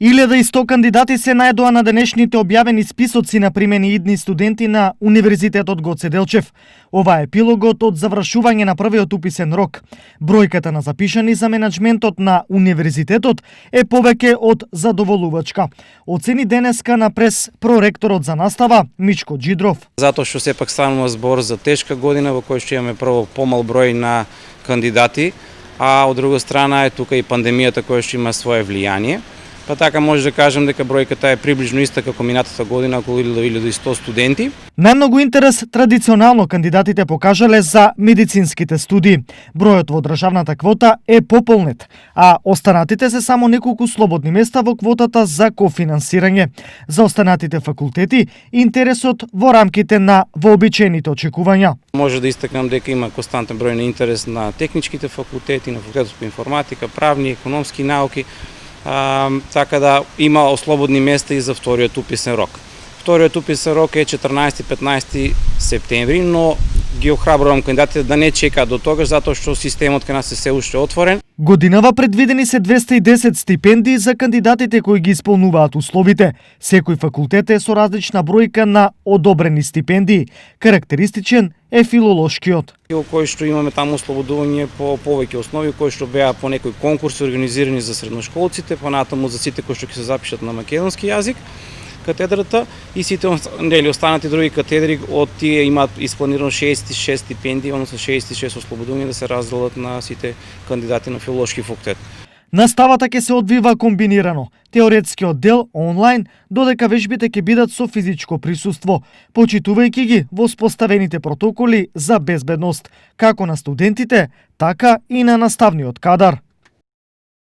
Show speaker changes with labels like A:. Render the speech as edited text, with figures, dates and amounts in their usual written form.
A: 1100 кандидати се најдоа на денешните објавени списоци на примени идни студенти на Универзитетот Гоце Делчев. Ова е епилогот од завршување на првиот уписен рок. Бројката на запишани за менаџментот на Универзитетот е повеќе од задоволувачка. Оцени денеска на прес проректорот за настава Мичко Джидров.
B: Затоа што сепак станува збор за тешка година во која што имаме прво помал број на кандидати, а од друга страна е тука и пандемијата која што има свое влијание. Па така може да кажем дека бројката е приближно иста како минатата година, околу 1100 студенти.
A: Најмногу интерес традиционално кандидатите покажале за медицинските студии. Бројот во државната квота е пополнет, а останатите се само неколку слободни места во квотата за кофинансирање. За останатите факултети интересот во рамките на вообичаените очекувања.
B: Може да истакнам дека има константен број на интерес на техничките факултети, на факултетот по информатика, правни, економски науки. Така да има слободни места и за вториот уписен рок. Вториот уписен рок е 14-15 септември, но ги охрабрувам кандидатите да не чекаат до тогаш, затоа што системот кај нас е се уште отворен.
A: Годинава предвидени се 210 стипендии за кандидатите кои ги исполнуваат условите. Секој факултет е со различна бројка на одобрени стипендии. Карактеристичен е филолошкиот.
B: Кој што имаме таму ослободување по повеќе основи, кои што беа по некои конкурси организирани за средношколците, понатаму за сите кои што ќе се запишат на македонски јазик, катедрата и сите останати други катедри од тие имаат испланирано 66 стипендии, односно 66 ослободувања да се разделат на сите кандидати на филолошки факултет.
A: Наставата ќе се одвива комбинирано. Теоретскиот дел онлайн, додека вежбите ќе бидат со физичко присуство, почитувајќи ги воспоставените протоколи за безбедност, како на студентите, така и на наставниот кадар.